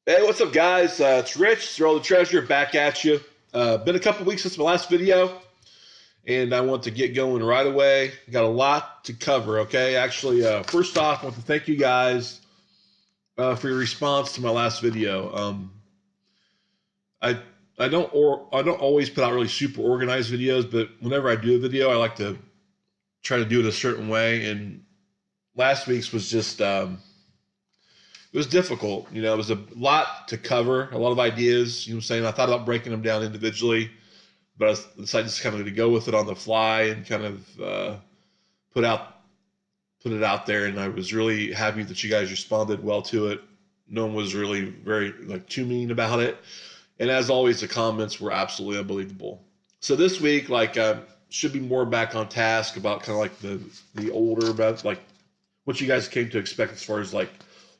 Hey, what's up, guys? It's Rich, Throw the Treasure, back at you. Been a couple weeks since my last video, and I want to get going right away. Got a lot to cover, okay? Actually, first off, I want to thank you guys for your response to my last video. I I don't always put out really super organized videos, but whenever I do a video, I like to try to do it a certain way. And last week's was just it was difficult. It was a lot to cover, a lot of ideas. You know what I'm saying? I thought about breaking them down individually, but I decided just kind of to go with it on the fly and kind of put out put it out there. And I was really happy that you guys responded well to it. No one was really very too mean about it. And as always, the comments were absolutely unbelievable. So this week, should be more back on task about kind of like the older, about like what you guys came to expect as far as a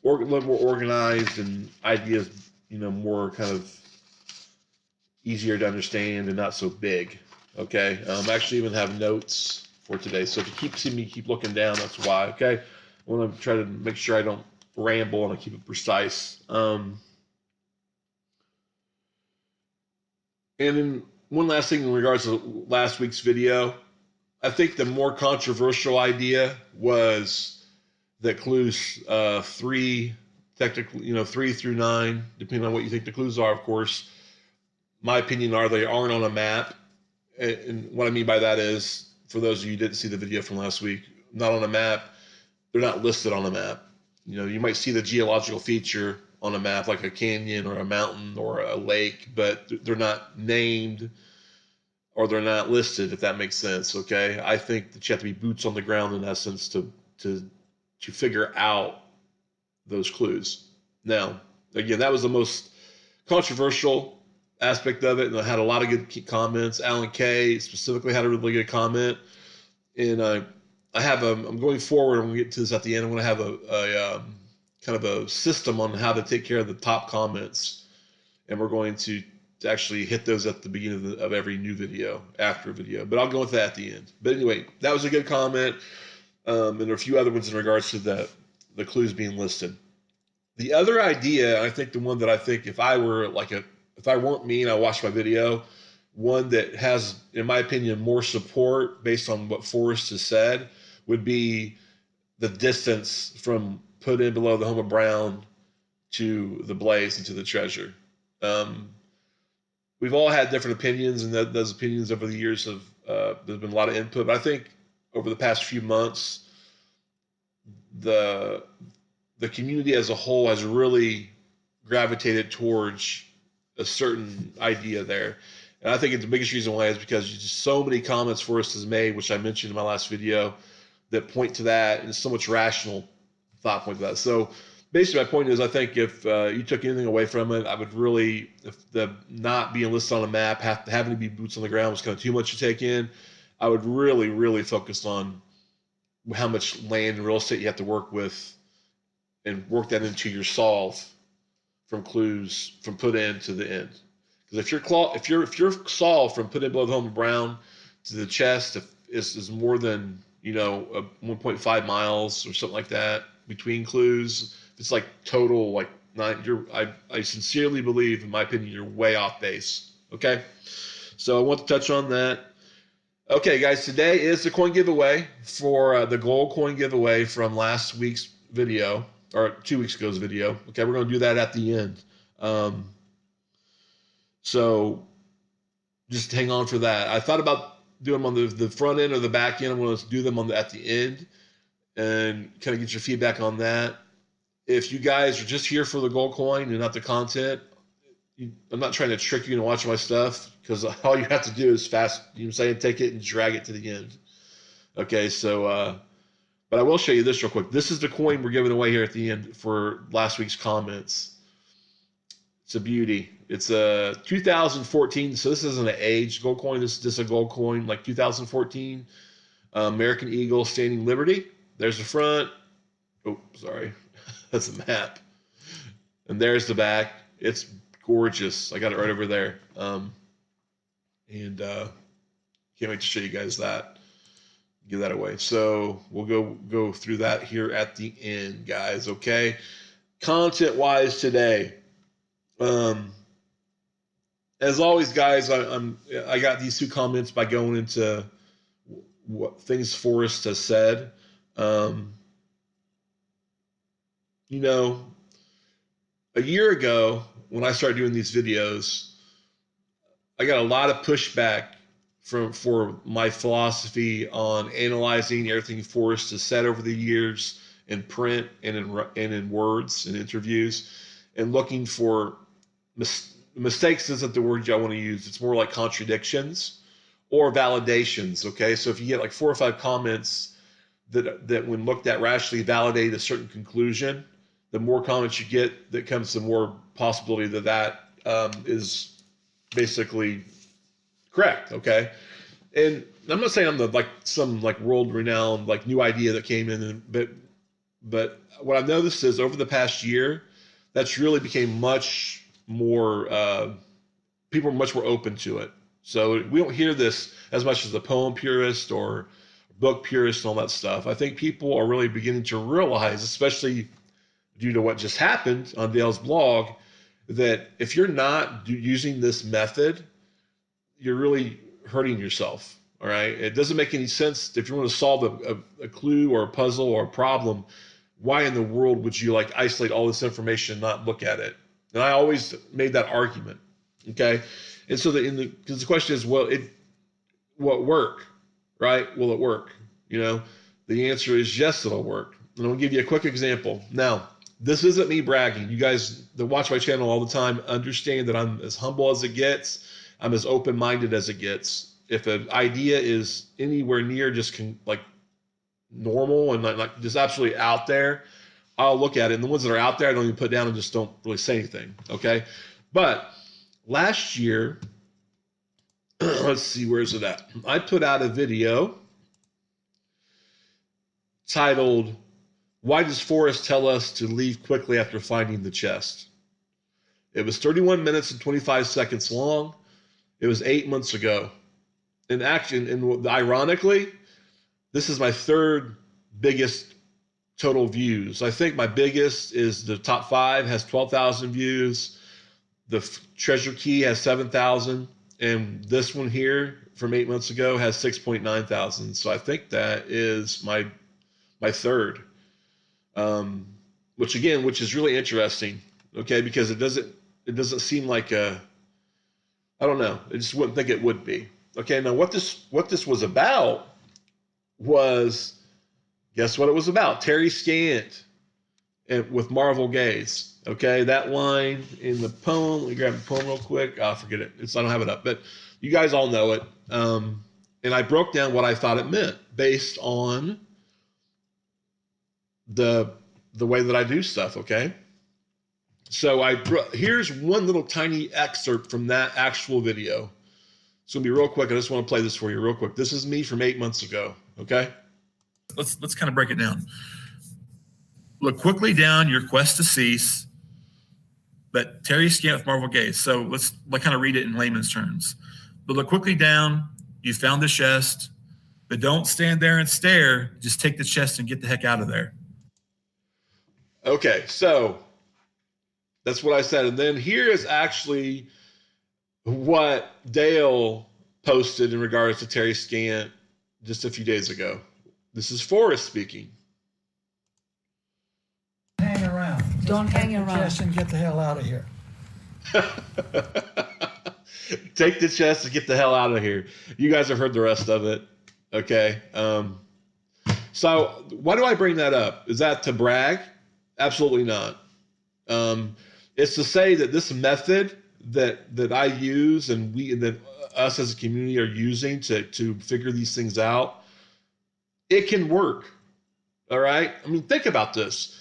little more organized and ideas, more kind of easier to understand and not so big. Okay. I actually even have notes for today. So if you keep seeing me keep looking down, that's why. Okay. I want to try to make sure I don't ramble and I keep it precise. And then one last thing in regards to last week's video, I think the more controversial idea was that clues three, technically, 3 through 9, depending on what you think the clues are, of course. My opinion are they aren't on a map. And what I mean by that is, for those of you who didn't see the video from last week, not on a map, they're not listed on a map. You might see the geological feature on a map, like a canyon or a mountain or a lake, but they're not named or they're not listed, if that makes sense. Okay. I think that you have to be boots on the ground in essence to figure out those clues. Now, again, that was the most controversial aspect of it, and I had a lot of good comments. Alan K specifically had a really good comment, and I'm going forward. I'm going to get to this at the end. I'm going to have a kind of a system on how to take care of the top comments, and we're going to actually hit those at the beginning of every new video after a video. But I'll go with that at the end. But anyway, that was a good comment. And there are a few other ones in regards to the clues being listed. The other idea, I think the one that I think if I weren't me and I watched my video, one that has, in my opinion, more support based on what Forrest has said would be the distance from put in below the home of Brown to the blaze and to the treasure. We've all had different opinions, and those opinions over the years have there's been a lot of input. But I think over the past few months, the community as a whole has really gravitated towards a certain idea there. And I think the biggest reason why is because just so many comments Forrest has made, which I mentioned in my last video, that point to that, and so much rational thought point to that. So basically, my point is, I think if you took anything away from it, I would really, if the not being listed on a map, having to be boots on the ground was kind of too much to take in, I would really, really focus on how much land and real estate you have to work with and work that into your solve from clues from put in to the end. Because if your solve from put in below the home of Brown to the chest is more than 1.5 miles or something like that between clues, it's like total like nine. I sincerely believe, in my opinion, you're way off base. Okay, so I want to touch on that. Okay, guys, today is the coin giveaway for the gold coin giveaway from last week's video, or 2 weeks ago's video. Okay, we're going to do that at the end. So just hang on for that. I thought about doing them on the front end or the back end. I'm going to do them at the end and kind of get your feedback on that. If you guys are just here for the gold coin and not the content, I'm not trying to trick you into watching my stuff, because all you have to do is fast, take it and drag it to the end. Okay, so, but I will show you this real quick. This is the coin we're giving away here at the end for last week's comments. It's a beauty. It's a 2014, so this isn't an aged gold coin. This is just a gold coin, like 2014 American Eagle Standing Liberty. There's the front. Oh, sorry. That's a map. And there's the back. It's gorgeous. I got it right over there. And can't wait to show you guys that. Give that away. So we'll go through that here at the end, guys. Okay. Content wise today, As always, guys, I got these 2 comments by going into what things Forrest has said. You know, a year ago when I started doing these videos, I got a lot of pushback for my philosophy on analyzing everything Forrest has said over the years in print and in words and interviews, and looking for mistakes isn't the word I want to use. It's more like contradictions or validations. Okay, so if you get like 4 or 5 comments that when looked at rationally validate a certain conclusion, the more comments you get, that comes the more possibility that is basically correct. Okay, and I'm not saying I'm some world renowned new idea that came in, but what I've noticed is over the past year, that's really became much more. People are much more open to it. So we don't hear this as much as the poem purist or book purist and all that stuff. I think people are really beginning to realize, especially due to what just happened on Dale's blog, that if you're not using this method, you're really hurting yourself. All right. It doesn't make any sense. If you want to solve a clue or a puzzle or a problem, why in the world would you isolate all this information and not look at it? And I always made that argument. Okay. And so because the question is, will it work? Right? Will it work? The answer is yes, it'll work. And I'll give you a quick example. Now, this isn't me bragging. You guys that watch my channel all the time understand that I'm as humble as it gets. I'm as open-minded as it gets. If an idea is anywhere near just normal and not just absolutely out there, I'll look at it. And the ones that are out there, I don't even put down and just don't really say anything. Okay. But last year, let's see, where's it at? I put out a video titled, "Why Does Forrest Tell Us to Leave Quickly After Finding the Chest?" It was 31 minutes and 25 seconds long. It was 8 months ago. And ironically, this is my 3rd biggest total views. I think my biggest is the top 5 has 12,000 views. The Treasure Key has 7,000. And this one here from 8 months ago has 6.9 thousand. So I think that is my 3rd, which is really interesting. Okay. Because it doesn't seem like I don't know. I just wouldn't think it would be. Okay. Now what this was about was, guess what it was about? Terry Scant with Marvel Gaze. Okay. That line in the poem, let me grab the poem real quick. I'll forget it. I don't have it up, but you guys all know it. And I broke down what I thought it meant based on the way that I do stuff. Okay. So here's one little tiny excerpt from that actual video. It's gonna be real quick. I just want to play this for you real quick. This is me from 8 months ago. Okay. Let's kind of break it down. Look quickly down your quest to cease. But Terry Scant with Marvel Gaze. So let's kind of read it in layman's terms. But look quickly down. You found the chest, but don't stand there and stare. Just take the chest and get the heck out of there. Okay, so that's what I said. And then here is actually what Dale posted in regards to Terry Scant just a few days ago. This is Forrest speaking. Hang around. Don't hang around. Chest and get the hell out of here. Take the chest and get the hell out of here. You guys have heard the rest of it. Okay. So why do I bring that up? Is that to brag? Absolutely not. It's to say that this method that I use and that us as a community are using to figure these things out, it can work. All right. I mean, think about this.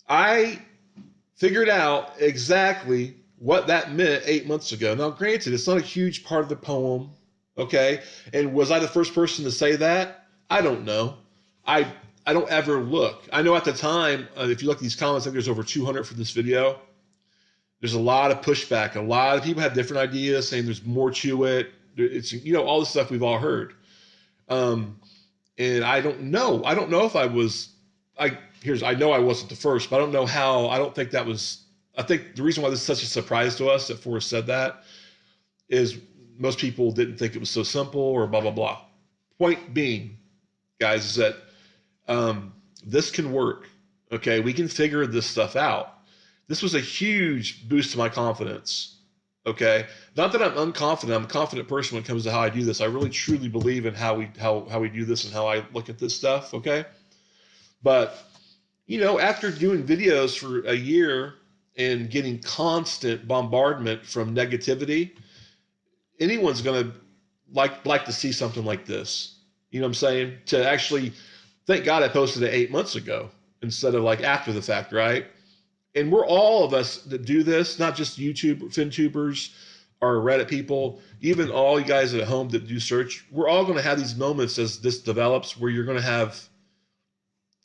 I figured out exactly what that meant 8 months ago. Now, granted, it's not a huge part of the poem. Okay. And was I the first person to say that? I don't know. I don't ever look. I know at the time, if you look at these comments, I think there's over 200 for this video. There's a lot of pushback. A lot of people have different ideas saying there's more to it. It's, all the stuff we've all heard. And I don't know. I don't know if I was, I know I wasn't the first, but I don't know how. I don't think that was I think the reason why this is such a surprise to us that Forrest said that is most people didn't think it was so simple or blah, blah, blah. Point being, guys, is that this can work. Okay, we can figure this stuff out. This was a huge boost to my confidence. Okay, not that I'm unconfident. I'm a confident person when it comes to how I do this. I really truly believe in how we do this and how I look at this stuff. Okay, but after doing videos for a year and getting constant bombardment from negativity, anyone's going to like to see something like this. You know what I'm saying? To actually, thank God I posted it 8 months ago instead of like after the fact, right? And we're all of us that do this, not just FinTubers or Reddit people, even all you guys at home that do search, we're all going to have these moments as this develops where you're going to have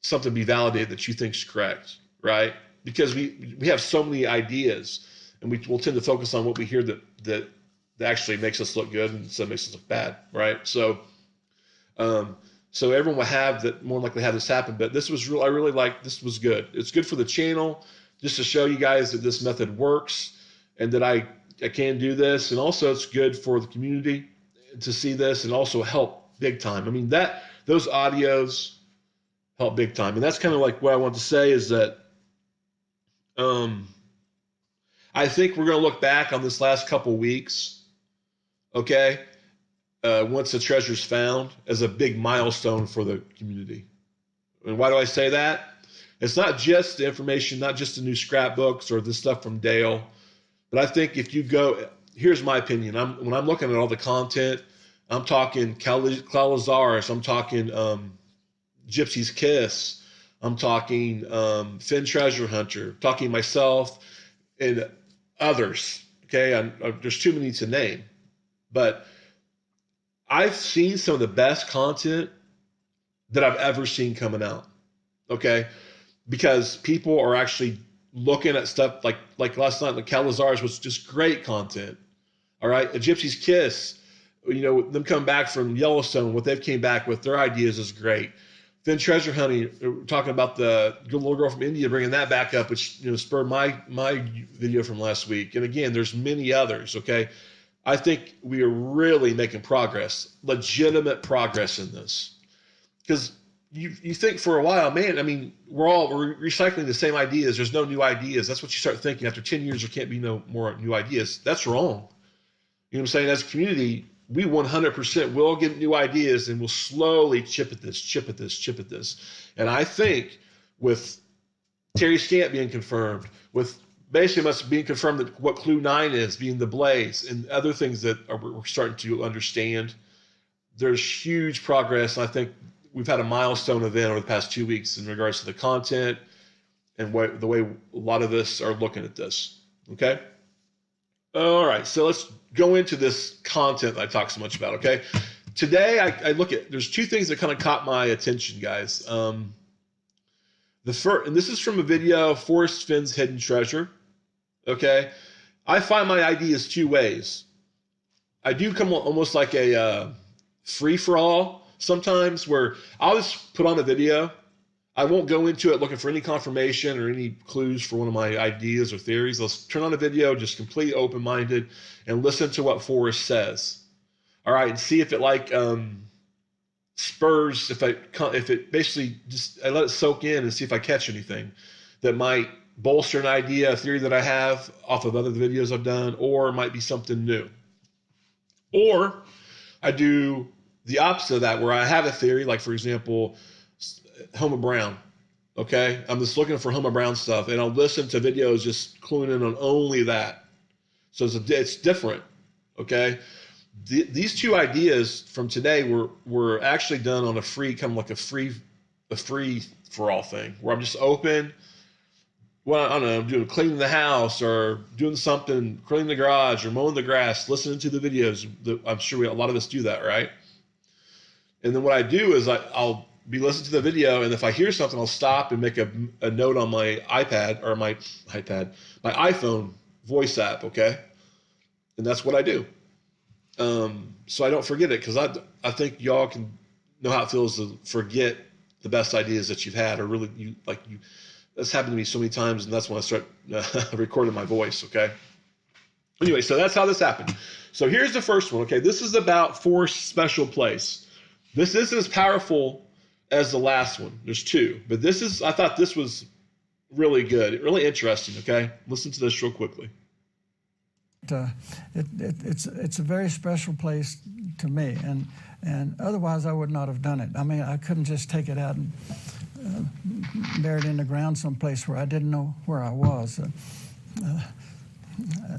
something be validated that you think is correct, right? Because we have so many ideas, and we'll tend to focus on what we hear that actually makes us look good and so makes us look bad, right? So everyone will have that, more likely have this happen. But this was real. I really like this. Was good. It's good for the channel, just to show you guys that this method works and that I can do this. And also it's good for the community to see this and also help big time. I mean, those audios help big time. And that's kind of like what I want to say is that I think we're going to look back on this last couple weeks, okay, once the treasure's found, as a big milestone for the community. And why do I say that? It's not just the information, not just the new scrapbooks or the stuff from Dale, but I think if you go, here's my opinion. When I'm looking at all the content, I'm talking Clalazaris, I'm talking Gypsy's Kiss, I'm talking Fenn Treasure Hunter, talking myself and others. Okay, there's too many to name, but I've seen some of the best content that I've ever seen coming out. Okay, because people are actually looking at stuff like last night, like Calazars was just great content. All right, A Gypsy's Kiss, them coming back from Yellowstone, what they've came back with, their ideas is great. Fenn Treasure Hunting, talking about the little girl from India, bringing that back up, which spurred my video from last week. And again, there's many others. Okay, I think we are really making progress, legitimate progress in this, because you think for a while, man, I mean, we're recycling the same ideas. There's no new ideas. That's what you start thinking. After 10 years, there can't be no more new ideas. That's wrong. You know what I'm saying? As a community, we 100% will get new ideas, and we'll slowly chip at this. And I think with Terry Scant being confirmed, with basically us being confirmed that what Clue 9 is, being the Blaze, and other things that we're starting to understand, there's huge progress. And I think we've had a milestone event over the past 2 weeks in regards to the content and the way a lot of us are looking at this. Okay? All right, so let's go into this content that I talk so much about, okay? Today, I look at, there's two things that kind of caught my attention, guys. The first, and this is from a video, Forrest Fenn's Hidden Treasure, okay? I find my ideas two ways. I do come almost like a free-for-all sometimes, where I'll just put on a video. I won't go into it looking for any confirmation or any clues for one of my ideas or theories. Let's turn on a video, just completely open-minded, and listen to what Forrest says. All right, and see if it spurs, if it basically just, I let it soak in and see if I catch anything that might bolster an idea, a theory that I have off of other videos I've done, or it might be something new. Or I do the opposite of that, where I have a theory, like for example, Homer Brown. Okay, I'm just looking for Homer Brown stuff, and I'll listen to videos just cluing in on only that. So it's different. Okay, these two ideas from today were actually done on a free, kind of like a free for all thing, where I'm just open. Well, I don't know, I'm doing cleaning the house or doing something, cleaning the garage or mowing the grass, listening to the videos. I'm sure a lot of us do that, right? And then what I do is I'll be listening to the video, and if I hear something, I'll stop and make a note on my iPad or my iPhone voice app, okay? And that's what I do. So I don't forget it, because I think y'all can know how it feels to forget the best ideas that you've had, or really That's happened to me so many times, and that's when I start recording my voice, okay? Anyway, so that's how this happened. So here's the first one, okay? This is about Forrest's special place. This isn't as powerful as the last one. There's two, but I thought this was really good, really interesting, okay? Listen to this real quickly. It's a very special place to me, and otherwise I would not have done it. I mean, I couldn't just take it out and bury it in the ground someplace where I didn't know where I was.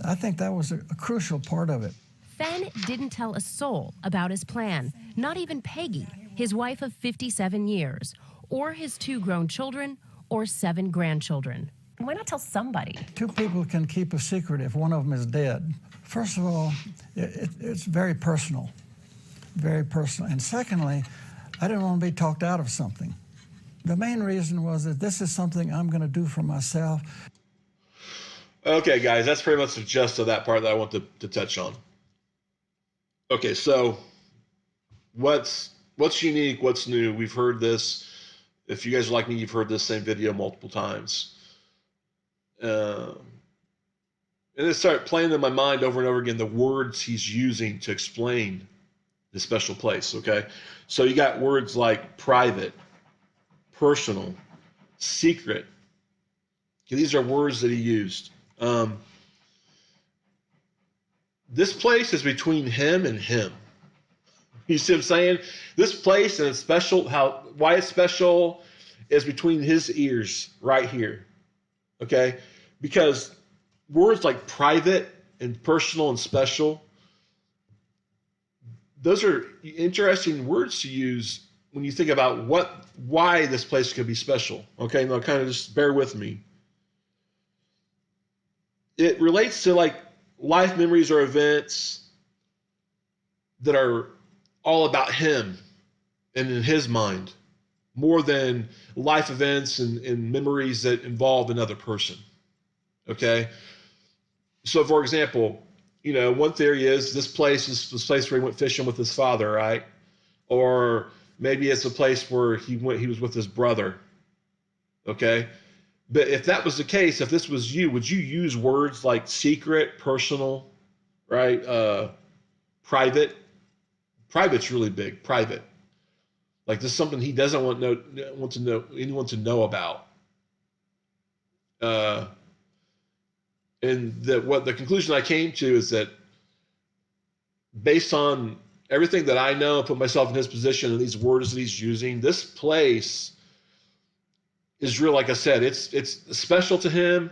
I think that was a crucial part of it. Fenn didn't tell a soul about his plan, not even Peggy, his wife of 57 years, or his 2 grown children, or 7 grandchildren. Why not tell somebody? 2 people can keep a secret if one of them is dead. First of all, it's very personal, very personal. And secondly, I didn't want to be talked out of something. The main reason was that this is something I'm going to do for myself. Okay, guys, that's pretty much the gist of that part that I want to touch on. Okay, so what's unique, what's new? We've heard this. If you guys are like me, you've heard this same video multiple times. And it started playing in my mind over and over again the words he's using to explain the special place, okay? So you got words like private, personal, secret. Okay, these are words that he used. This place is between him and him. You see what I'm saying? This place and it's special, why it's special is between his ears right here. Okay? Because words like private and personal and special, those are interesting words to use when you think about why this place could be special. Okay? Now kind of just bear with me. It relates to like life memories or events that are all about him and in his mind, more than life events and memories that involve another person. Okay? So, for example, one theory is this place is this place where he went fishing with his father, right? Or maybe it's a place where he was with his brother. Okay? But if that was the case, if this was you, would you use words like secret, personal, right? Private? Private's really big. Private. Like this is something he doesn't want anyone to know about. And what the conclusion I came to is that based on everything that I know, put myself in his position and these words that he's using, this place is real. Like I said, it's special to him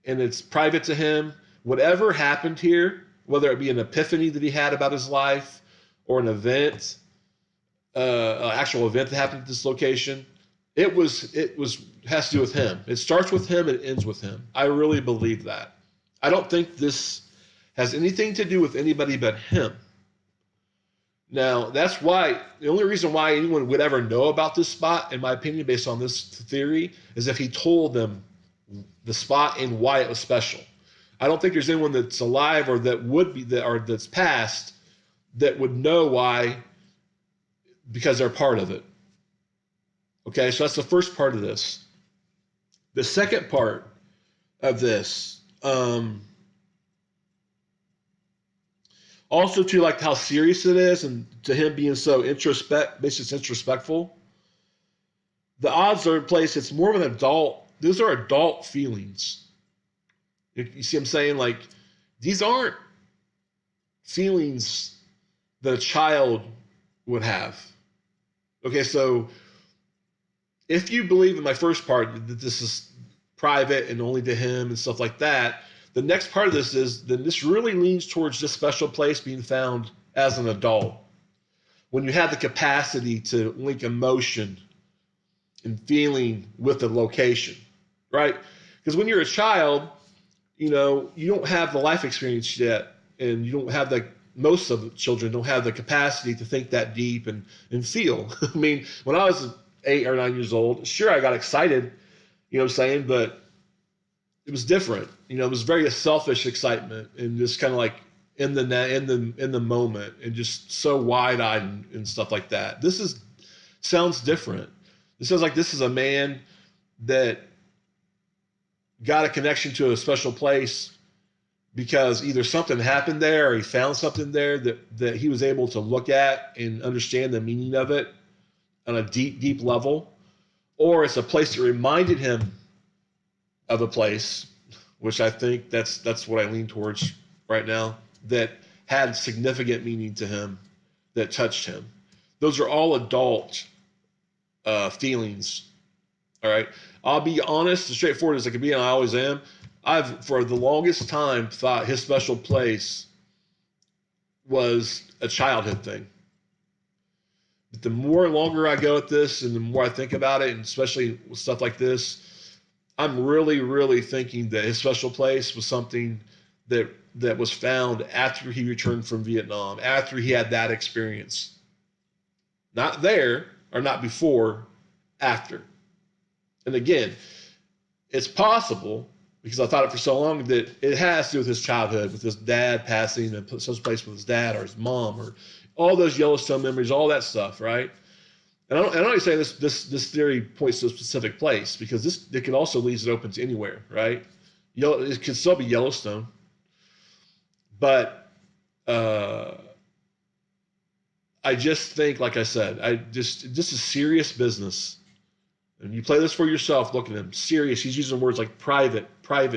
and it's private to him. Whatever happened here, whether it be an epiphany that he had about his life or an event, an actual event that happened at this location, it has to do with him. It starts with him and it ends with him. I really believe that. I don't think this has anything to do with anybody but him. Now, that's why, the only reason why anyone would ever know about this spot, in my opinion, based on this theory, is if he told them the spot and why it was special. I don't think there's anyone that's alive or that would be, or that's passed, that would know why, because they're part of it. Okay, so that's the first part of this. The second part of this, also to like how serious it is, and to him being so introspectful. The odds are in place. It's more of an adult. Those are adult feelings. You see what I'm saying? Like these aren't feelings that a child would have. Okay, so if you believe in my first part that this is private and only to him and stuff like that, the next part of this is that this really leans towards this special place being found as an adult. When you have the capacity to link emotion and feeling with the location, right? Because when you're a child, you don't have the life experience yet, and you don't have most of the children don't have the capacity to think that deep and feel. I mean, when I was 8 or 9 years old, sure, I got excited, you know what I'm saying? But it was different. It was very selfish excitement and just kind of like in the moment and just so wide-eyed and stuff like that. Sounds different. It sounds like this is a man that got a connection to a special place because either something happened there or he found something there that he was able to look at and understand the meaning of it on a deep, deep level, or it's a place that reminded him of a place, which I think that's what I lean towards right now, that had significant meaning to him, that touched him. Those are all adult feelings. All right. I'll be honest, as straightforward as I can be, and I always am. I've, for the longest time, thought his special place was a childhood thing. But the more and longer I go at this and the more I think about it, and especially with stuff like this, I'm really, really thinking that his special place was something that was found after he returned from Vietnam, after he had that experience. Not there, or not before, after. And again, it's possible, because I thought it for so long, that it has to do with his childhood, with his dad passing and put some place with his dad or his mom, or all those Yellowstone memories, all that stuff, right? And I don't even say this theory points to a specific place, because it can also leave it open to anywhere, right? It could still be Yellowstone, but I just think, like I said, this is serious business. And you play this for yourself, look at him, serious. He's using words like private,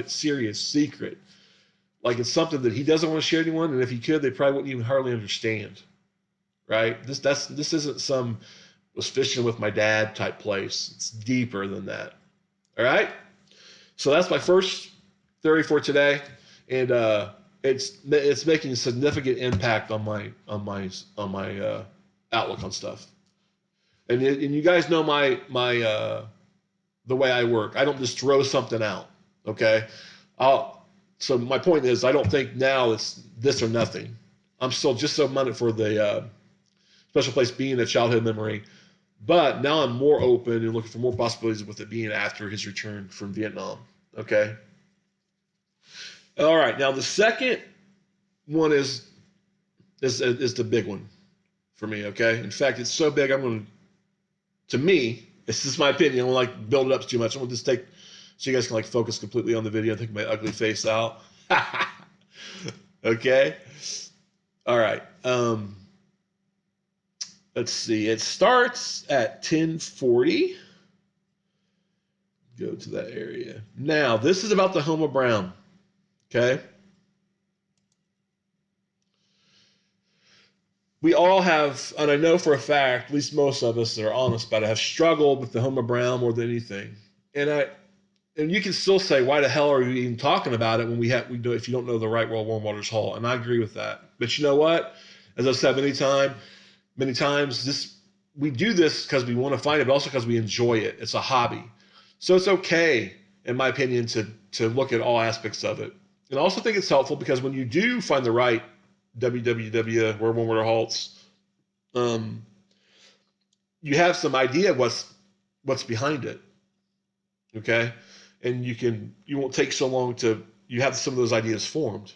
serious, secret. Like it's something that he doesn't want to share with anyone, and if he could, they probably wouldn't even hardly understand, right? This isn't some was fishing with my dad type place. It's deeper than that. All right? So that's my first theory for today, and it's making a significant impact on my outlook on stuff. And you guys know my the way I work. I don't just throw something out. Okay. So my point is, I don't think now it's this or nothing. I'm still just so minded for the special place being a childhood memory, but now I'm more open and looking for more possibilities with it being after his return from Vietnam. Okay. All right. Now the second one is the big one for me. Okay. In fact, it's so big, to me, this is my opinion. I don't like build it up too much. I want to just take so you guys can like focus completely on the video and take my ugly face out. Okay. All right. Let's see. It starts at 10:40. Go to that area. Now, this is about the home of Brown. Okay. We all have, and I know for a fact, at least most of us that are honest about it, have struggled with the home of Brown more than anything. And you can still say, why the hell are you even talking about it when we do if you don't know the right Warm Waters Hall? And I agree with that. But you know what? As I've said many times, we do this because we want to find it, but also because we enjoy it. It's a hobby. So it's okay, in my opinion, to look at all aspects of it. And I also think it's helpful because when you do find the right www, where Warm Water Halts, you have some idea what's behind it. Okay. And you won't take so long you have some of those ideas formed.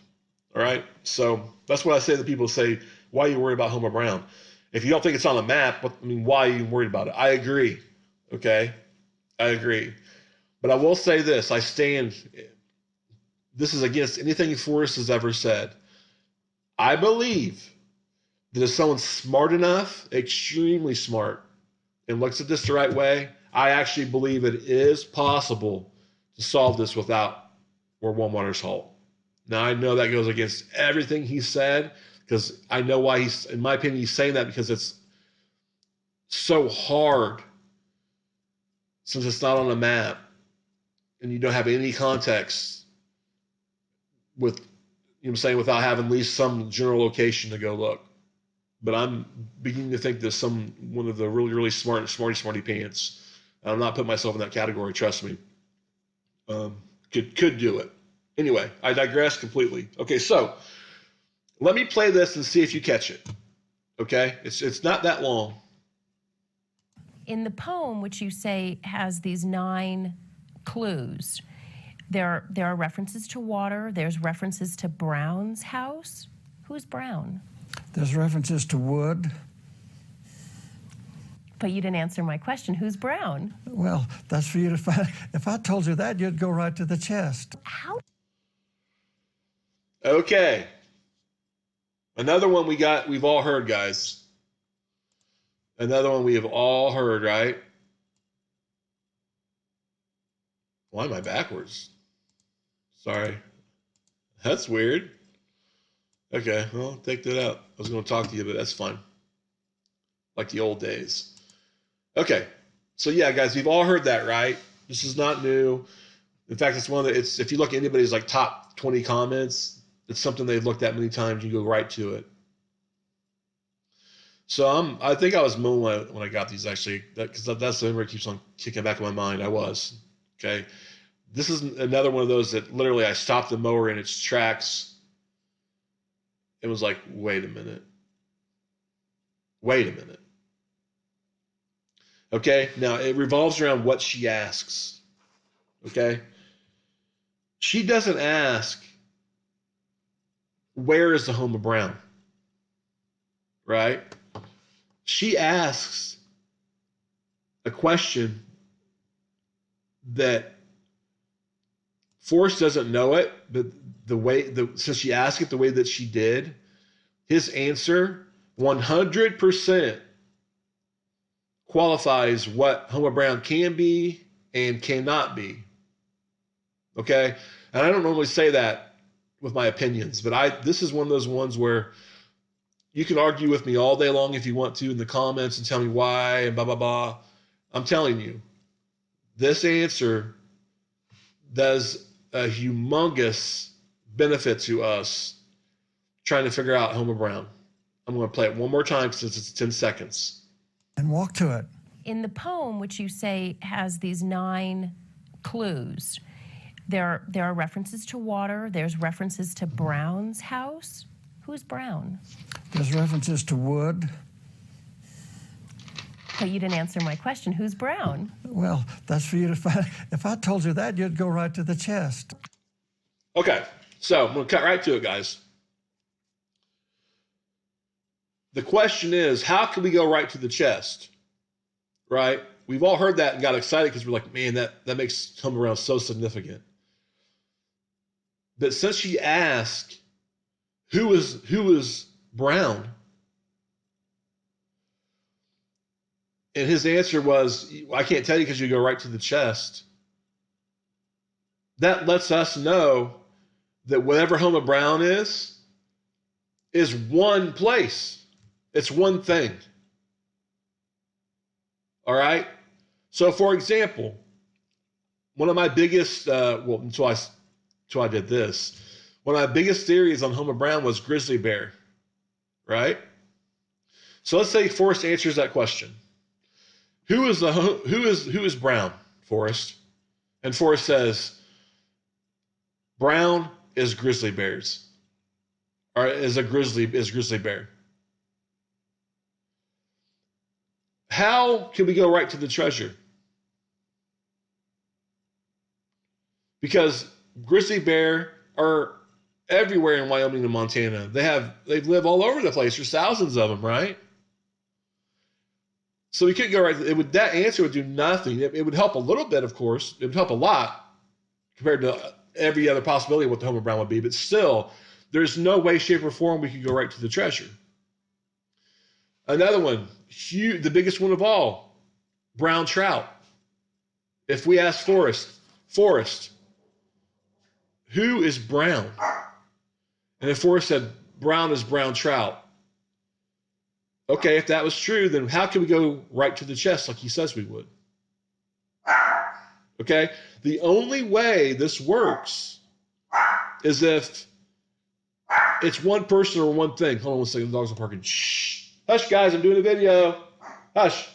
All right. So that's what I say to people say, why are you worried about Home of Brown? If you don't think it's on a map, why are you worried about it? I agree. Okay. I agree. But I will say this, this is against anything Forrest has ever said. I believe that if someone's smart enough, extremely smart, and looks at this the right way, I actually believe it is possible to solve this without Warm Waters Halt. Now, I know that goes against everything he said, because I know why in my opinion, he's saying that because it's so hard since it's not on a map and you don't have any context with, without having at least some general location to go look. But I'm beginning to think there's one of the really, really smarty pants. I'm not putting myself in that category, trust me. Could do it. Anyway, I digress completely. Okay, so let me play this and see if you catch it. Okay? It's not that long. In the poem, which you say has these 9 clues, there are references to water, there's references to Brown's house. Who's Brown? There's references to wood. But you didn't answer my question. Who's brown? Well, that's for you to find. If I told you that, you'd go right to the chest. How? Okay. Another one we've all heard, guys. Another one we have all heard, right? Why am I backwards? Sorry. That's weird. Okay, well, take that out. I was going to talk to you, but that's fine. Like the old days. Okay, so yeah, guys, we've all heard that, right? This is not new. In fact, it's one of the, if you look at anybody's like top 20 comments, it's something they've looked at many times. You go right to it. So I think I was moonlight when I got these, actually, because that's the memory that keeps on kicking back in my mind. I was. Okay. This is another one of those that literally I stopped the mower in its tracks. It was like, wait a minute. Wait a minute. Okay. Now it revolves around what she asks. Okay. She doesn't ask, where is the home of Brown? Right? She asks a question that Forrest doesn't know it, but since she asked it the way that she did, his answer 100% qualifies what Homer Brown can be and cannot be. Okay? And I don't normally say that with my opinions, but this is one of those ones where you can argue with me all day long if you want to in the comments and tell me why and blah, blah, blah. I'm telling you, this answer does a humongous benefit to us trying to figure out Homer Brown. I'm going to play it one more time since it's 10 seconds. And walk to it. In the poem, which you say has these 9 clues, there are references to water. There's references to Brown's house. Who's Brown? There's references to wood. But you didn't answer my question. Who's Brown? Well, that's for you to find. If I told you that, you'd go right to the chest. Okay, so I'm going to cut right to it, guys. The question is, how can we go right to the chest? Right? We've all heard that and got excited because we're like, man, that makes Homer Brown so significant. But since she asked, who is Brown? And his answer was, I can't tell you because you go right to the chest. That lets us know that whatever Homer Brown is one place. It's one thing. All right? So, for example, one of my biggest, until I did this, one of my biggest theories on Homer Brown was grizzly bear, right? So let's say Forrest answers that question. Who is Brown, Forrest? And Forrest says, Brown is grizzly bears, or is grizzly bear. How can we go right to the treasure? Because grizzly bear are everywhere in Wyoming and Montana. They live all over the place. There's thousands of them, right? So we couldn't go right. That answer would do nothing. It would help a little bit, of course. It would help a lot compared to every other possibility of what the Homer Brown would be. But still, there's no way, shape, or form we could go right to the treasure. Another one, huge, the biggest one of all, brown trout. If we ask Forrest, who is Brown? And if Forrest said, Brown is brown trout. Okay, if that was true, then how can we go right to the chest like he says we would? Okay, the only way this works is if it's one person or one thing. Hold on 1 second, the dogs are barking. Shh. Hush, guys, I'm doing a video. Hush.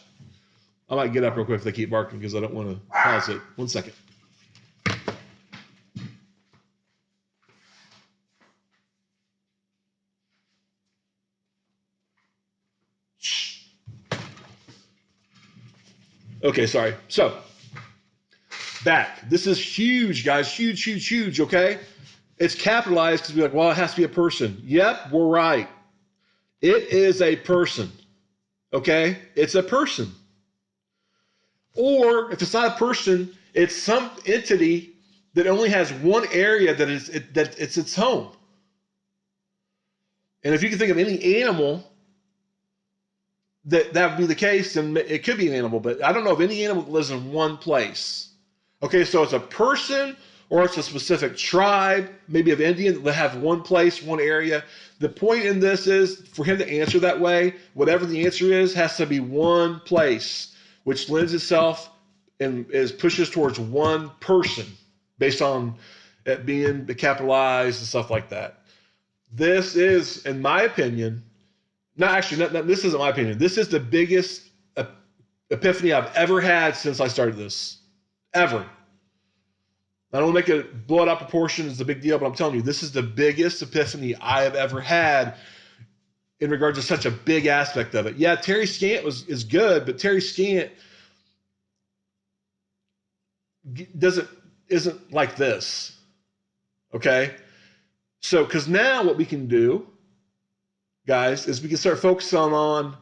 I might get up real quick if they keep barking because I don't want to pause it. 1 second. Shh. Okay, sorry. So, back. This is huge, guys. Huge, huge, huge, okay? It's capitalized because we're like, well, it has to be a person. Yep, we're right. It is a person, okay? It's a person. Or if it's not a person, it's some entity that only has one area that it's its home. And if you can think of any animal that would be the case, then it could be an animal, but I don't know of any animal that lives in one place. Okay, so it's a person or it's a specific tribe, maybe of Indian, that have one place, one area. The point in this is for him to answer that way, whatever the answer is, has to be one place, which lends itself and pushes towards one person based on it being capitalized and stuff like that. This is, in my opinion, this isn't my opinion. This is the biggest epiphany I've ever had since I started this, ever. I don't make it blow it out proportion. It's a big deal, but I'm telling you, this is the biggest epiphany I have ever had in regards to such a big aspect of it. Yeah, Terry Scant is good, but Terry Scant isn't like this. Okay? So, because now what we can do, guys, is we can start focusing on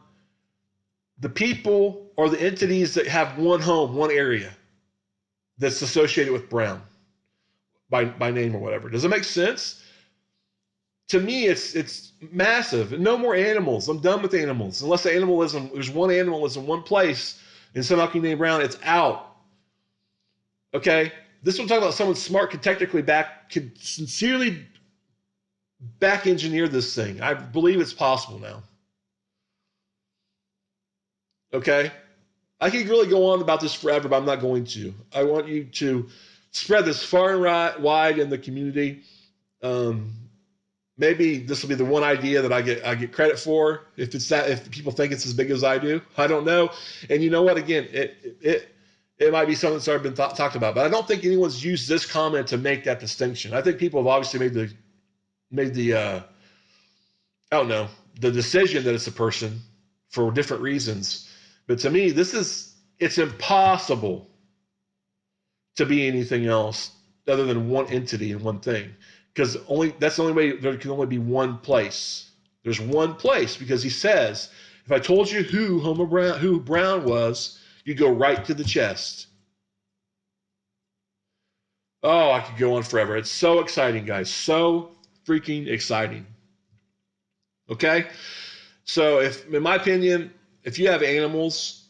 the people or the entities that have one home, one area that's associated with Brown by name or whatever. Does it make sense? To me, it's massive. No more animals. I'm done with animals. Unless the animalism, there's one animal is in one place and somehow can name Brown, it's out. Okay? This one talking about someone smart could sincerely back engineer this thing. I believe it's possible now. Okay? I could really go on about this forever, but I'm not going to. I want you to spread this far and wide in the community. Maybe this will be the one idea that I get credit for. If people think it's as big as I do, I don't know. And you know what? Again, it might be something that's already been talked about, but I don't think anyone's used this comment to make that distinction. I think people have obviously made the I don't know, the decision that it's a person for different reasons. But to me, it's impossible to be anything else other than one entity and one thing. Because that's the only way. There can only be one place. There's one place, because he says, if I told you who Brown was, you'd go right to the chest. Oh, I could go on forever. It's so exciting, guys. So freaking exciting. Okay? So in my opinion, if you have animals,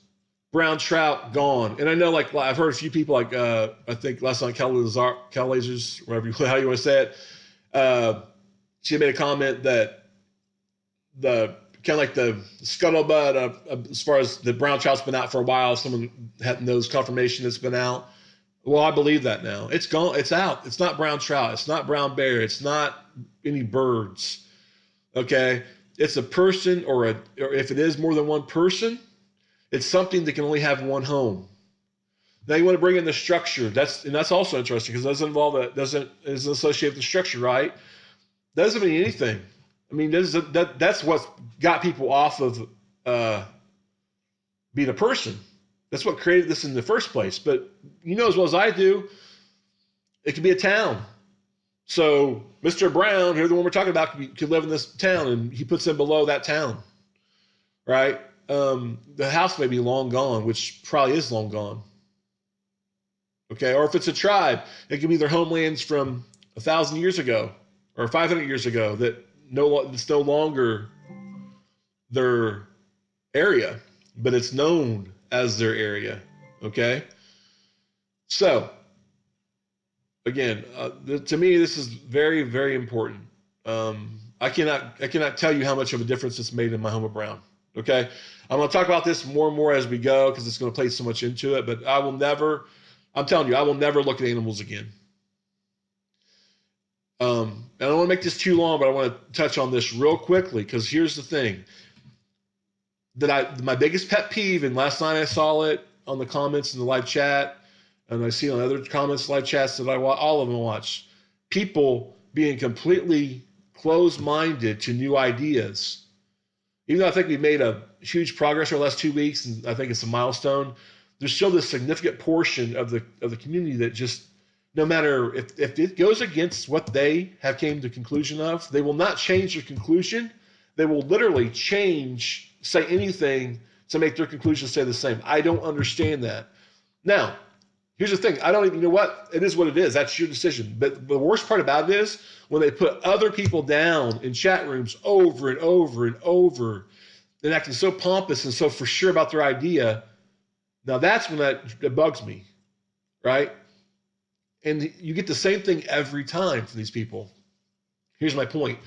brown trout, gone. And I know, like, I've heard a few people, like, I think last night, Cal Lasers, how you want to say it, she made a comment that kind of like the scuttlebutt as far as the brown trout's been out for a while, someone knows confirmation it's been out. Well, I believe that now. It's gone. It's out. It's not brown trout. It's not brown bear. It's not any birds. Okay? It's a person, or if it is more than one person, it's something that can only have one home. Now you want to bring in the structure. That's also interesting, because it is associated with the structure, right? Doesn't mean anything. I mean, that's what got people off of being a person. That's what created this in the first place. But you know as well as I do, it could be a town. So Mr. Brown, who the one we're talking about, could live in this town, and he puts him below that town, right? The house may be long gone, which probably is long gone. Okay, or if it's a tribe, it could be their homelands from 1,000 years ago or 500 years ago that it's no longer their area, but it's known as their area. Okay, so again, to me, this is very, very important. I cannot tell you how much of a difference it's made in my home of Brown. Okay, I'm going to talk about this more and more as we go, because it's going to play so much into it. But I'm telling you, I will never look at animals again. And I don't want to make this too long, but I want to touch on this real quickly, because here's the thing my biggest pet peeve, and last night I saw it on the comments in the live chat, and I see on other comments, live chats that all of them watch, people being completely closed-minded to new ideas. Even though I think we've made a huge progress over the last 2 weeks, and I think it's a milestone, there's still this significant portion of the community that just, no matter if it goes against what they have came to the conclusion of, they will not change their conclusion. They will literally say anything to make their conclusion stay the same. I don't understand that. Now, here's the thing. I don't even, you know what? It is what it is. That's your decision. But the worst part about it is when they put other people down in chat rooms over and over and over and acting so pompous and so for sure about their idea. Now that's when that bugs me, right? And you get the same thing every time from these people. Here's my point.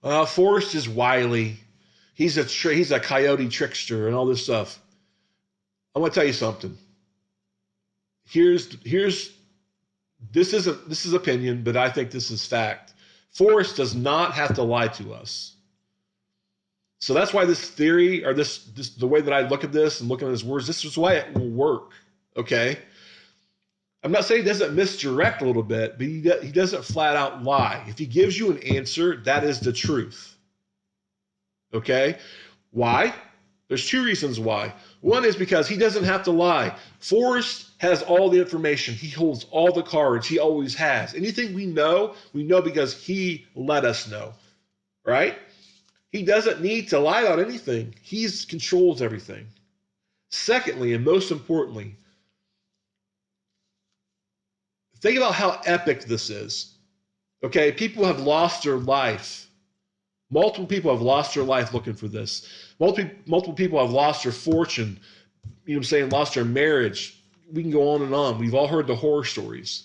Forrest is wily. He's a coyote trickster and all this stuff. I want to tell you something. This is opinion, but I think this is fact. Forrest does not have to lie to us. So that's why this theory, or this the way that I look at this and looking at his words, this is why it will work. Okay. I'm not saying he doesn't misdirect a little bit, but he doesn't flat out lie. If he gives you an answer, that is the truth. Okay. Why? There's two reasons why. One is because he doesn't have to lie. Forrest has all the information. He holds all the cards. He always has. Anything we know because he let us know, right? He doesn't need to lie about anything. He controls everything. Secondly, and most importantly, think about how epic this is. Okay, people have lost their life. Multiple people have lost their life looking for this. Multiple people have lost their fortune, you know what I'm saying, lost their marriage. We can go on and on. We've all heard the horror stories.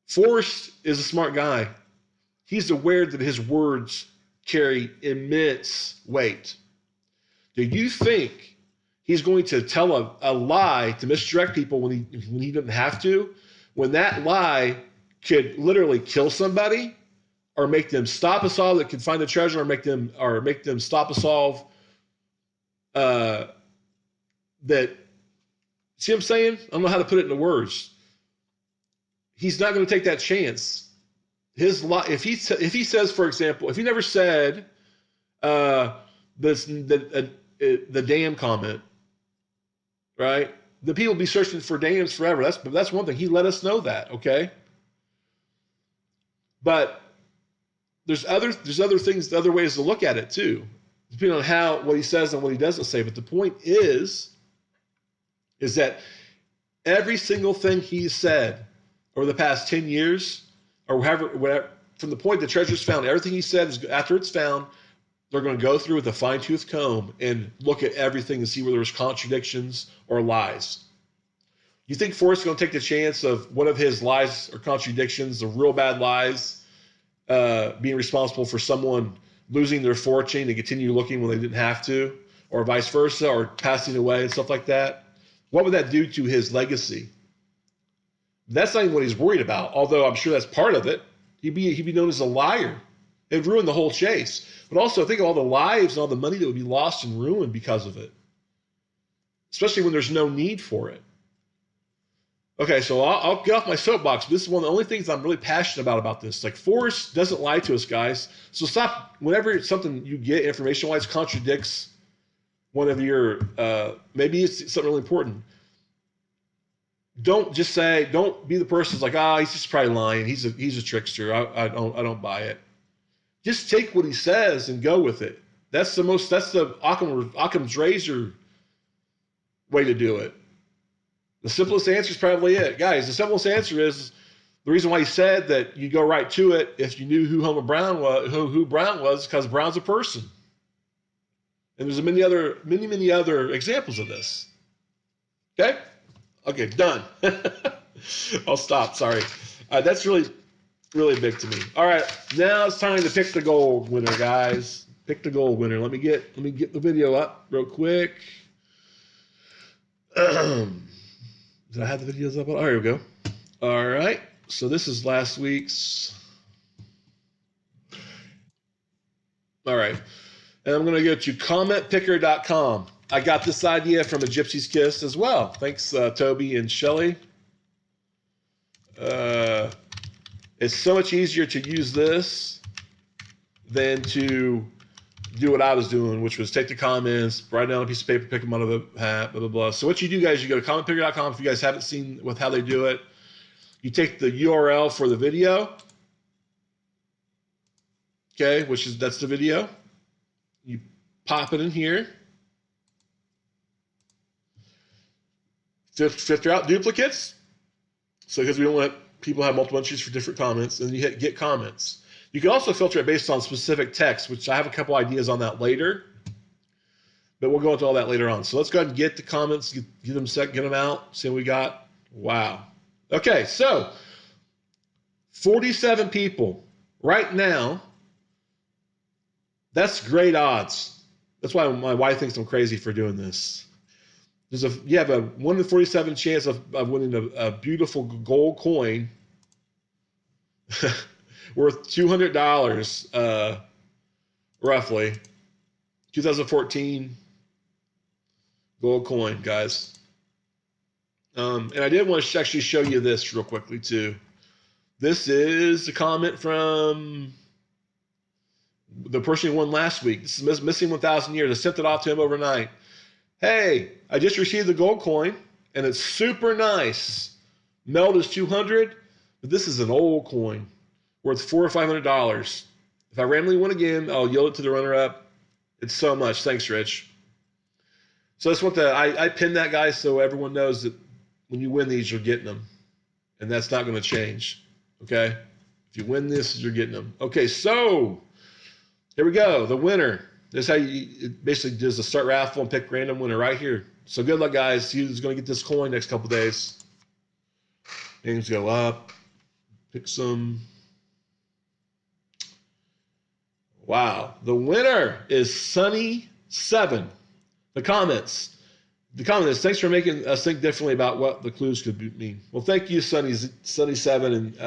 Forrest is a smart guy. He's aware that his words carry immense weight. Do you think he's going to tell a lie to misdirect people when he doesn't have to? When that lie could literally kill somebody, or make them stop a solve that can find the treasure, or make them stop a solve that. See what I'm saying? I don't know how to put it into words. He's not going to take that chance. If he says, for example, if he never said the damn comment, right? The people will be searching for dams forever. That's one thing. He let us know that, okay? But there's other things, other ways to look at it too, depending on what he says and what he doesn't say. But the point is that every single thing he's said over the past 10 years, or whatever, from the point the treasure's found, everything he said is after it's found, they're going to go through with a fine-tooth comb and look at everything to see where there's contradictions or lies. You think Forrest is going to take the chance of one of his lies or contradictions, the real bad lies, being responsible for someone losing their fortune and continue looking when they didn't have to, or vice versa, or passing away and stuff like that? What would that do to his legacy? That's not even what he's worried about, although I'm sure that's part of it. He'd be known as a liar. It'd ruin the whole chase. But also think of all the lives and all the money that would be lost and ruined because of it, especially when there's no need for it. Okay, so I'll get off my soapbox. This is one of the only things I'm really passionate about this. Like, Forrest doesn't lie to us, guys. So stop, whenever something you get information-wise contradicts one of your, maybe it's something really important. Don't be the person who's like, he's just probably lying. He's a trickster. I don't buy it. Just take what he says and go with it. That's the Occam's razor way to do it. The simplest answer is probably it. Guys, the simplest answer is the reason why he said that you go right to it if you knew who Brown was, because Brown's a person. And there's many other examples of this. Okay, done. I'll stop. Sorry. That's really, really big to me. All right, now it's time to pick the gold winner, guys. Pick the gold winner. Let me get the video up real quick. Did I have the videos up? Oh, here we go. All right. So this is last week's. All right. And I'm going to go to commentpicker.com. I got this idea from A Gypsy's Kiss as well. Thanks, Toby and Shelly. It's so much easier to use this than to do what I was doing, which was take the comments, write down a piece of paper, pick them out of a hat, blah, blah, blah. So what you do, guys, you go to commentpicker.com. If you guys haven't seen with how they do it, you take the URL for the video, okay, that's the video. You pop it in here. filter out duplicates. So because we don't want people to have multiple entries for different comments, and then you hit get comments. You can also filter it based on specific text, which I have a couple ideas on that later, but we'll go into all that later on. So let's go ahead and get the comments, get them set, get them out, see what we got. Wow. Okay, so 47 people right now. That's great odds. That's why my wife thinks I'm crazy for doing this. You have a 1 in 47 chance of winning a beautiful gold coin worth $200, roughly. 2014 gold coin, guys. And I did want to actually show you this real quickly too. This is a comment from the person who won last week. This is missing 1,000 years. I sent it off to him overnight. Hey, I just received the gold coin, and it's super nice. Meld is 200, but this is an old coin worth $400 or $500. If I randomly win again, I'll yield it to the runner-up. It's so much. Thanks, Rich. So that's what I pinned that, guy, so everyone knows that when you win these, you're getting them, and that's not going to change. Okay, if you win this, you're getting them. Okay, so here we go. The winner. This is how it basically does a start raffle and pick random winner right here. So good luck, guys. See who's going to get this coin next couple days. Names go up. Pick some. Wow. The winner is Sunny7. The comments. The comment is, thanks for making us think differently about what the clues could mean. Well, thank you, Sunny7. And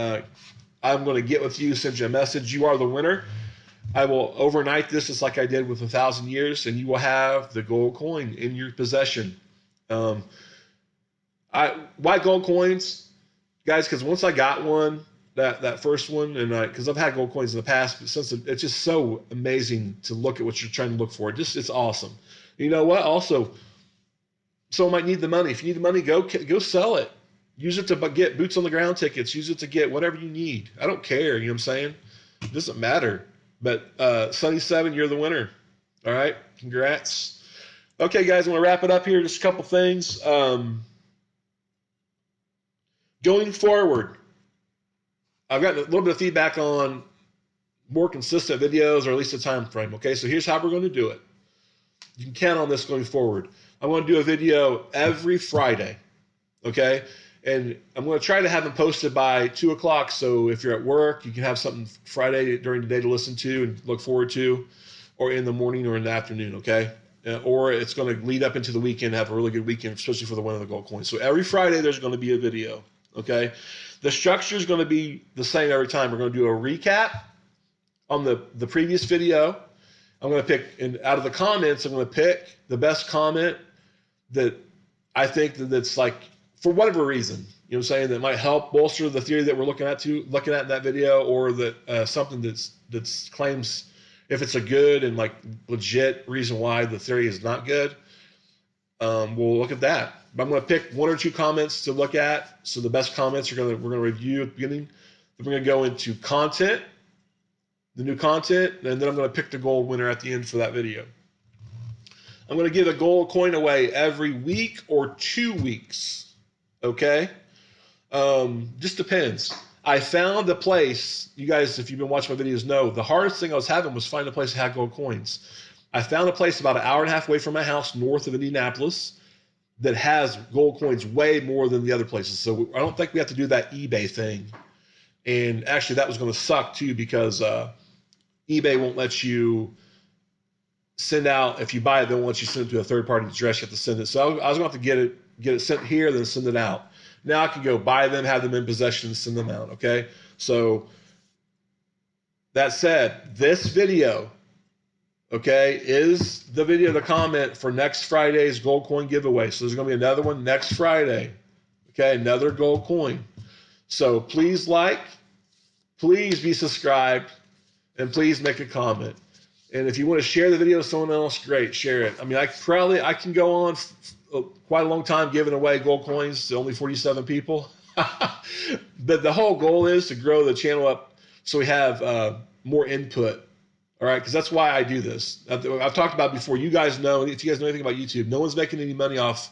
I'm going to get with you, send you a message. You are the winner. I will overnight this just like I did with 1,000 years, and you will have the gold coin in your possession. Why gold coins, guys? Because once I got one, that first one, and because I've had gold coins in the past, but since it's just so amazing to look at what you're trying to look for. It's awesome. You know what? Also, someone might need the money. If you need the money, go sell it. Use it to get boots on the ground tickets. Use it to get whatever you need. I don't care. You know what I'm saying? It doesn't matter. But Sunny7, you're the winner. All right, congrats. Okay, guys, I'm going to wrap it up here. Just a couple things. Going forward, I've got a little bit of feedback on more consistent videos, or at least a time frame. Okay, so here's how we're going to do it. You can count on this going forward. I'm going to do a video every Friday. Okay, and I'm going to try to have them posted by 2 o'clock. So if you're at work, you can have something Friday during the day to listen to and look forward to, or in the morning or in the afternoon, okay? Or it's going to lead up into the weekend, have a really good weekend, especially for the win of the gold coin. So every Friday, there's going to be a video, okay? The structure is going to be the same every time. We're going to do a recap on the previous video. I'm going to pick, and out of the comments, I'm going to pick the best comment that I think that's like, for whatever reason, you know what I'm saying, that might help bolster the theory that we're looking at in that video, or that something that's claims, if it's a good and like legit reason why the theory is not good, we'll look at that. But I'm going to pick 1 or 2 comments to look at. So the best comments we're going to review at the beginning. Then we're going to go into content, the new content, and then I'm going to pick the gold winner at the end for that video. I'm going to give a gold coin away every week or 2 weeks. Okay, just depends. I found a place, you guys, if you've been watching my videos know, the hardest thing I was having was finding a place that had gold coins. I found a place about 1.5 hours away from my house, north of Indianapolis, that has gold coins way more than the other places. So I don't think we have to do that eBay thing. And actually, that was going to suck too, because eBay won't let you send out, if you buy it, they won't let you send it to a third-party address. You have to send it. So I was going to have to get it sent here, then send it out. Now I can go buy them, have them in possession, and send them out, okay? So that said, this video, okay, is the video, the comment for next Friday's gold coin giveaway. So there's going to be another one next Friday, okay, another gold coin. So please please be subscribed, and please make a comment. And if you want to share the video with someone else, great, share it. I mean, I can go on quite a long time giving away gold coins to only 47 people. But the whole goal is to grow the channel up so we have more input. All right, because that's why I do this. I've talked about it before. You guys know, if you guys know anything about YouTube, no one's making any money off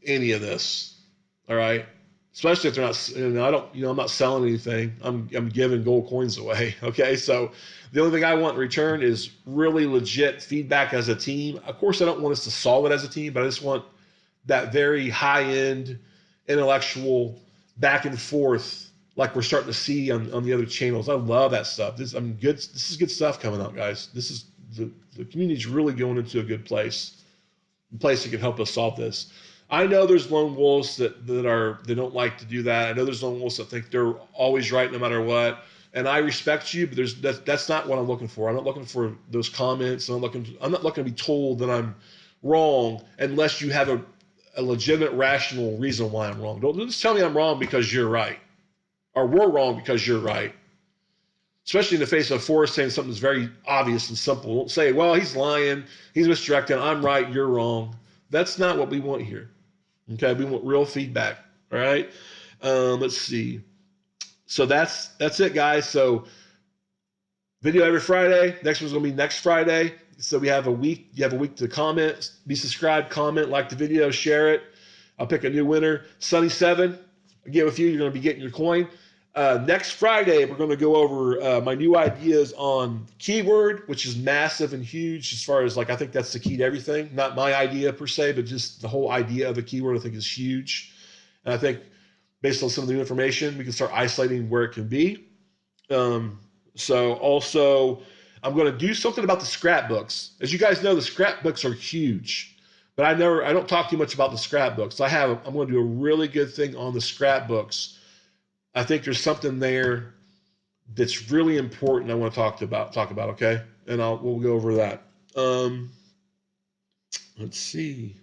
any of this. All right. Especially if they're not, I'm not selling anything. I'm giving gold coins away. Okay. So the only thing I want in return is really legit feedback as a team. Of course, I don't want us to solve it as a team, but I just want that very high end intellectual back and forth like we're starting to see on the other channels. I love that stuff. This is good stuff coming out, guys. This is the community's really going into a good place. A place that can help us solve this. I know there's lone wolves that don't like to do that. I know there's lone wolves that think they're always right no matter what. And I respect you, but that's not what I'm looking for. I'm not looking for those comments. I'm not looking to be told that I'm wrong unless you have a legitimate, rational reason why I'm wrong. Don't just tell me I'm wrong because you're right, or we're wrong because you're right. Especially in the face of Forrest saying something that's very obvious and simple. Don't say, well, he's lying, he's misdirecting, I'm right, you're wrong. That's not what we want here. Okay, we want real feedback. All right. Let's see. So that's it, guys. So video every Friday. Next one's gonna be next Friday. So we have a week. You have a week to comment, be subscribed, comment, like the video, share it. I'll pick a new winner. Sunny 7. Again, with you, you're gonna be getting your coin. Next Friday, we're going to go over my new ideas on keyword, which is massive and huge as far as I think that's the key to everything. Not my idea per se, but just the whole idea of a keyword I think is huge. And I think based on some of the new information, we can start isolating where it can be. So also, I'm going to do something about the scrapbooks. As you guys know, the scrapbooks are huge, but I don't talk too much about the scrapbooks. I'm going to do a really good thing on the scrapbooks. I think there's something there that's really important I want to talk about, okay? And we'll go over that. Let's see.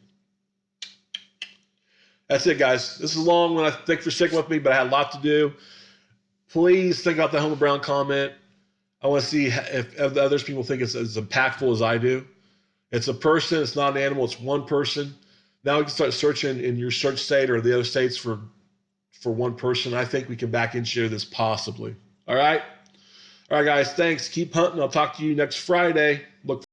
That's it, guys. This is a long one. Thank you for sticking with me, but I had a lot to do. Please think about the Homer Brown comment. I want to see if others people think it's as impactful as I do. It's a person. It's not an animal. It's one person. Now we can start searching in your search state or the other states for one person. I think we can back engineer this possibly. All right, guys. Thanks. Keep hunting. I'll talk to you next Friday. Look.